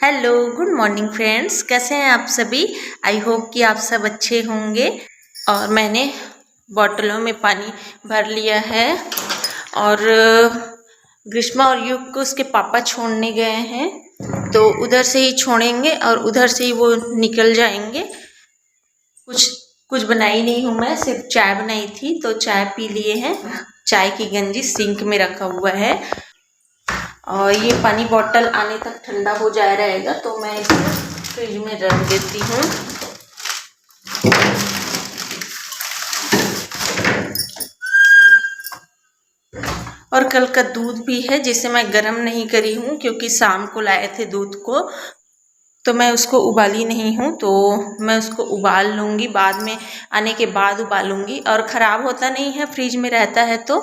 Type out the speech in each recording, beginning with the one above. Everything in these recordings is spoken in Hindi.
Hello, good morning friends. कैसे हैं आप सभी? आई होप कि आप सब अच्छे होंगे। और मैंने बॉटलों में पानी भर लिया है और ग्रीष्मा और युग को उसके पापा छोड़ने गए हैं, तो उधर से ही छोड़ेंगे और उधर से ही वो निकल जाएंगे। कुछ कुछ बनाई नहीं हूँ मैं, सिर्फ चाय बनाई थी तो चाय पी लिए हैं। चाय की गंजी सिंक में रखा हुआ है और ये पानी बॉटल आने तक ठंडा हो जाया रहेगा, तो मैं इसे फ्रिज में रख देती हूँ। और कल का दूध भी है जिसे मैं गर्म नहीं करी हूँ, क्योंकि शाम को लाए थे दूध को, तो मैं उसको उबाली नहीं हूँ। तो मैं उसको उबाल लूँगी, बाद में आने के बाद उबालूँगी। और ख़राब होता नहीं है, फ्रिज में रहता है। तो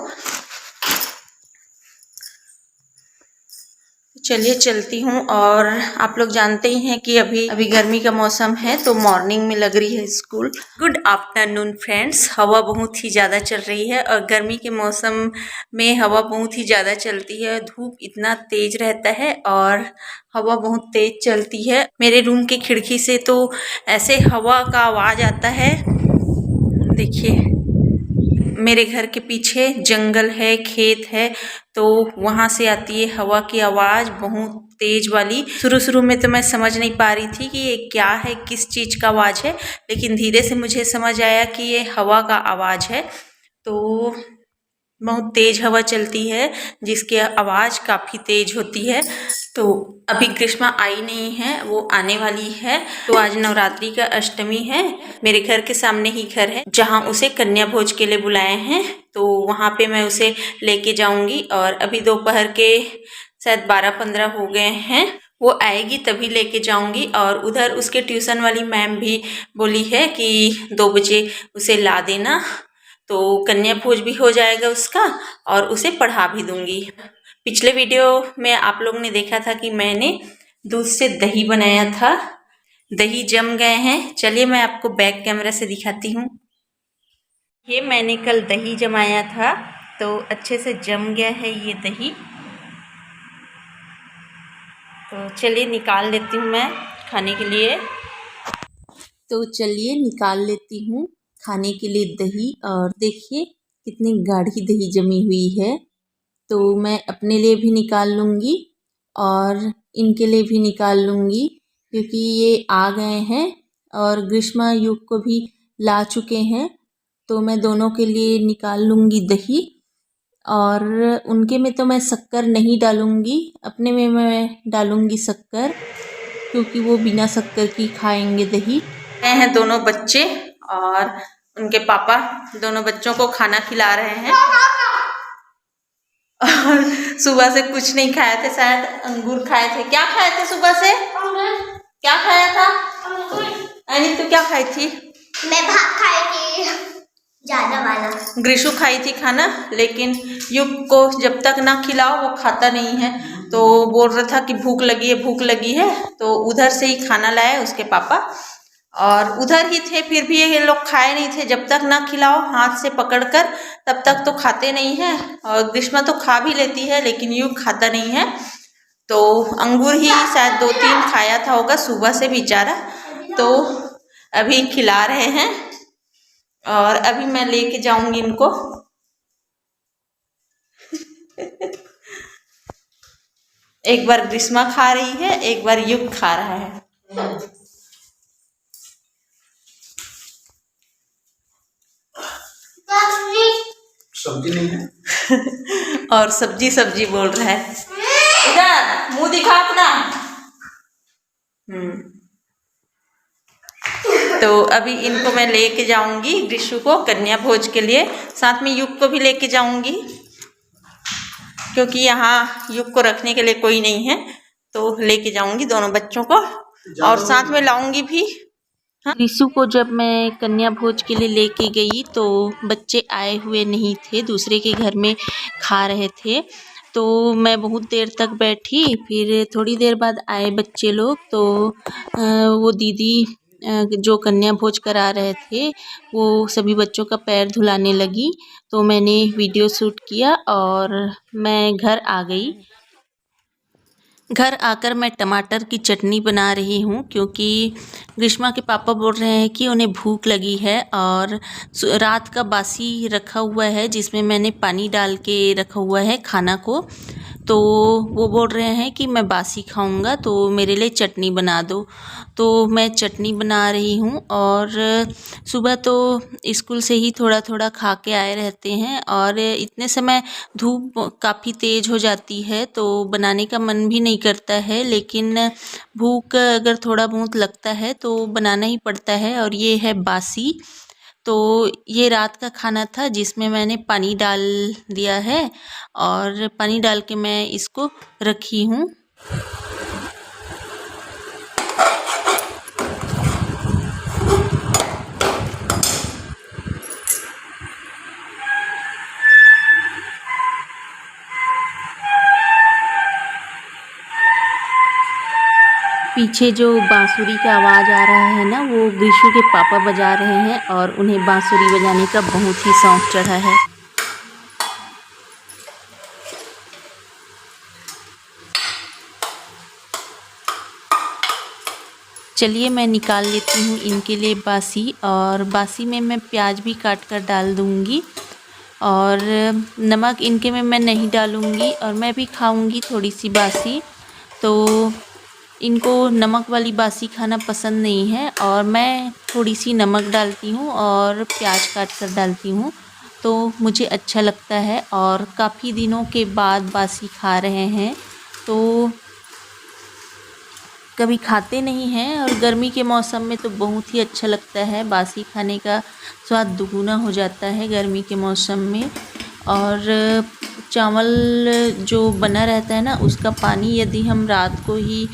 चलिए चलती हूँ। और आप लोग जानते ही हैं कि अभी गर्मी का मौसम है, तो मॉर्निंग में लग रही है स्कूल। Good afternoon friends. हवा बहुत ही ज़्यादा चल रही है और गर्मी के मौसम में हवा बहुत ही ज़्यादा चलती है। धूप इतना तेज रहता है और हवा बहुत तेज चलती है। मेरे रूम की खिड़की से तो ऐसे हवा का आवाज़ आता है। देखिए, मेरे घर के पीछे जंगल है, खेत है, तो वहाँ से आती है हवा की आवाज़ बहुत तेज वाली। शुरू में तो मैं समझ नहीं पा रही थी कि ये क्या है, किस चीज़ का आवाज़ है, लेकिन धीरे से मुझे समझ आया कि ये हवा का आवाज़ है। तो बहुत तेज हवा चलती है जिसकी आवाज़ काफ़ी तेज होती है। तो अभी ग्रीष्मा आई नहीं है, वो आने वाली है। तो आज नवरात्रि का अष्टमी है। मेरे घर के सामने ही घर है जहाँ उसे कन्या भोज के लिए बुलाए हैं, तो वहाँ पे मैं उसे लेके जाऊंगी। और अभी दोपहर के शायद 12-15 हो गए हैं, वो आएगी तभी लेके जाऊंगी। और उधर उसके ट्यूशन वाली मैम भी बोली है कि 2 बजे उसे ला देना, तो कन्या भोज भी हो जाएगा उसका और उसे पढ़ा भी दूंगी। पिछले वीडियो में आप लोग ने देखा था कि मैंने दूध से दही बनाया था। दही जम गए हैं। चलिए मैं आपको बैक कैमरा से दिखाती हूँ। ये मैंने कल दही जमाया था, तो अच्छे से जम गया है ये दही। तो चलिए निकाल लेती हूँ मैं खाने के लिए। तो चलिए निकाल लेती हूँ खाने के लिए दही। और देखिए कितनी गाढ़ी दही जमी हुई है। तो मैं अपने लिए भी निकाल लूँगी और इनके लिए भी निकाल लूँगी, क्योंकि ये आ गए हैं और ग्रीष्मा युग को भी ला चुके हैं। तो मैं दोनों के लिए निकाल लूँगी दही। और उनके में तो मैं शक्कर नहीं डालूँगी, अपने में मैं डालूँगी शक्कर, क्योंकि वो बिना शक्कर की खाएंगे दही। ये हैं दोनों बच्चे और उनके पापा दोनों बच्चों को खाना खिला रहे हैं। और सुबह से कुछ नहीं खाए थे, शायद अंगूर खाए थे। क्या खाए थे सुबह से? क्या खाया था? अनी तू क्या खाई थी? मैं भात खाई थी, ज्यादा वाला। ग्रीशु खाई थी खाना, लेकिन युग को जब तक ना खिलाओ वो खाता नहीं है। तो बोल रहा था कि भूख लगी है, भूख लगी है। तो उधर से ही खाना लाए उसके पापा, और उधर ही थे, फिर भी ये लोग खाए नहीं थे। जब तक ना खिलाओ हाथ से पकड़कर, तब तक तो खाते नहीं है। और ग्रीष्मा तो खा भी लेती है, लेकिन युग खाता नहीं है। तो अंगूर ही शायद 2-3 खाया था होगा सुबह से बेचारा। तो अभी खिला रहे हैं और अभी मैं लेके जाऊंगी इनको। एक बार ग्रीष्मा खा रही है, एक बार युग खा रहा है। सब्जी नहीं है। और सब्जी सब्जी बोल रहा है। इधर मुंह दिखा अपना। तो अभी इनको मैं लेके जाऊंगी, ग्रीशु को कन्या भोज के लिए, साथ में युग को भी लेके जाऊंगी, क्योंकि यहाँ युग को रखने के लिए कोई नहीं है। तो लेके जाऊंगी दोनों बच्चों को और साथ में लाऊंगी भी। ग्रीशु को जब मैं कन्या भोज के लिए लेके गई तो बच्चे आए हुए नहीं थे, दूसरे के घर में खा रहे थे। तो मैं बहुत देर तक बैठी, फिर थोड़ी देर बाद आए बच्चे लोग। तो वो दीदी जो कन्या भोज करा रहे थे, वो सभी बच्चों का पैर धुलाने लगी। तो मैंने वीडियो शूट किया और मैं घर आ गई। घर आकर मैं टमाटर की चटनी बना रही हूँ क्योंकि ग्रीष्मा के पापा बोल रहे हैं कि उन्हें भूख लगी है और रात का बासी रखा हुआ है जिसमें मैंने पानी डाल के रखा हुआ है खाना को, तो वो बोल रहे हैं कि मैं बासी खाऊंगा तो मेरे लिए चटनी बना दो। तो मैं चटनी बना रही हूँ और सुबह तो स्कूल से ही थोड़ा थोड़ा खा के आए रहते हैं और इतने समय धूप काफ़ी तेज़ हो जाती है तो बनाने का मन भी नहीं करता है, लेकिन भूख अगर थोड़ा बहुत लगता है तो बनाना ही पड़ता है। और ये है बासी, तो ये रात का खाना था जिसमें मैंने पानी डाल दिया है और पानी डाल के मैं इसको रखी हूँ। पीछे जो बांसुरी का आवाज़ आ रहा है ना, वो ग्रीशु के पापा बजा रहे हैं और उन्हें बांसुरी बजाने का बहुत ही शौक़ चढ़ा है। चलिए मैं निकाल लेती हूँ इनके लिए बासी, और बासी में मैं प्याज भी काट कर डाल दूँगी और नमक इनके में मैं नहीं डालूँगी और मैं भी खाऊँगी थोड़ी सी बासी, तो इनको नमक वाली बासी खाना पसंद नहीं है और मैं थोड़ी सी नमक डालती हूँ और प्याज काट कर डालती हूँ तो मुझे अच्छा लगता है। और काफ़ी दिनों के बाद बासी खा रहे हैं तो कभी खाते नहीं हैं और गर्मी के मौसम में तो बहुत ही अच्छा लगता है, बासी खाने का स्वाद दुगुना हो जाता है गर्मी के मौसम में। और चावल जो बना रहता है ना, उसका पानी यदि हम रात को ही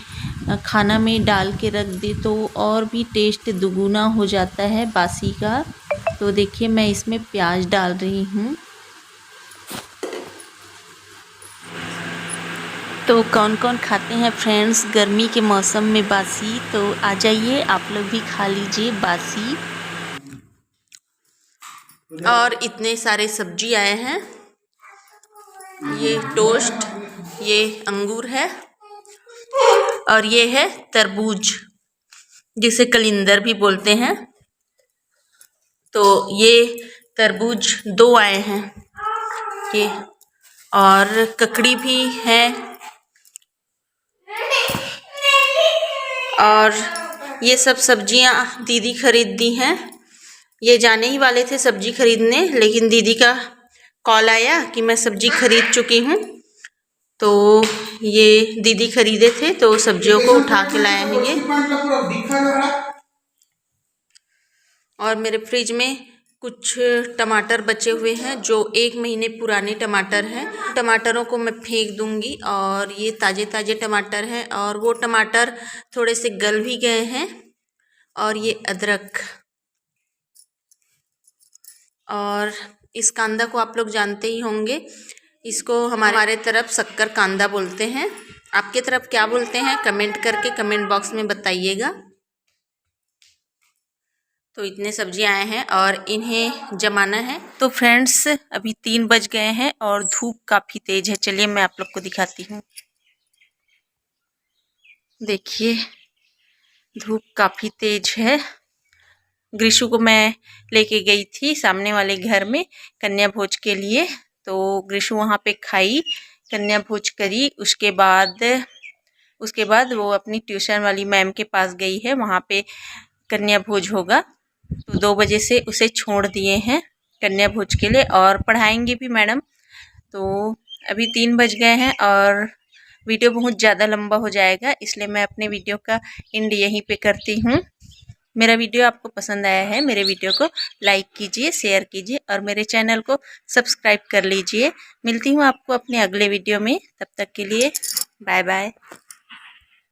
खाना में डाल के रख दें तो और भी टेस्ट दुगुना हो जाता है बासी का। तो देखिए मैं इसमें प्याज डाल रही हूँ। तो कौन कौन खाते हैं फ्रेंड्स गर्मी के मौसम में बासी, तो आ जाइए आप लोग भी खा लीजिए बासी। और इतने सारे सब्जी आए हैं, ये टोस्ट, ये अंगूर है और ये है तरबूज जिसे कलिंदर भी बोलते हैं। तो ये तरबूज 2 आए हैं ये, और ककड़ी भी है और ये सब सब्जियां दीदी खरीद दी हैं। ये जाने ही वाले थे सब्जी खरीदने, लेकिन दीदी का कॉल आया कि मैं सब्जी खरीद चुकी हूँ, तो ये दीदी खरीदे थे तो सब्जियों को उठा के लाए हैं ये। और मेरे फ्रिज में कुछ टमाटर बचे हुए हैं जो 1 महीने पुराने टमाटर हैं। टमाटरों को मैं फेंक दूंगी और ये ताज़े ताज़े टमाटर हैं और वो टमाटर थोड़े से गल भी गए हैं। और ये अदरक, और इस कांदा को आप लोग जानते ही होंगे, इसको हमारे तरफ शक्कर कांदा बोलते हैं। आपके तरफ क्या बोलते हैं कमेंट करके कमेंट बॉक्स में बताइएगा। तो इतने सब्जी आए हैं और इन्हें जमाना है। तो फ्रेंड्स अभी 3 बज गए हैं और धूप काफ़ी तेज़ है। चलिए मैं आप लोग को दिखाती हूँ। देखिए धूप काफ़ी तेज़ है। ग्रीशु को मैं लेके गई थी सामने वाले घर में कन्या भोज के लिए, तो ग्रीशु वहाँ पे खाई, कन्या भोज करी। उसके बाद वो अपनी ट्यूशन वाली मैम के पास गई है, वहाँ पे कन्या भोज होगा। तो 2 बजे से उसे छोड़ दिए हैं कन्या भोज के लिए और पढ़ाएंगे भी मैडम। तो अभी 3 बज गए हैं और वीडियो बहुत ज़्यादा लंबा हो जाएगा, इसलिए मैं अपने वीडियो का एंड यहीं पे करती हूँ। मेरा वीडियो आपको पसंद आया है, मेरे वीडियो को लाइक कीजिए, शेयर कीजिए और मेरे चैनल को सब्सक्राइब कर लीजिए। मिलती हूँ आपको अपने अगले वीडियो में, तब तक के लिए बाय बाय।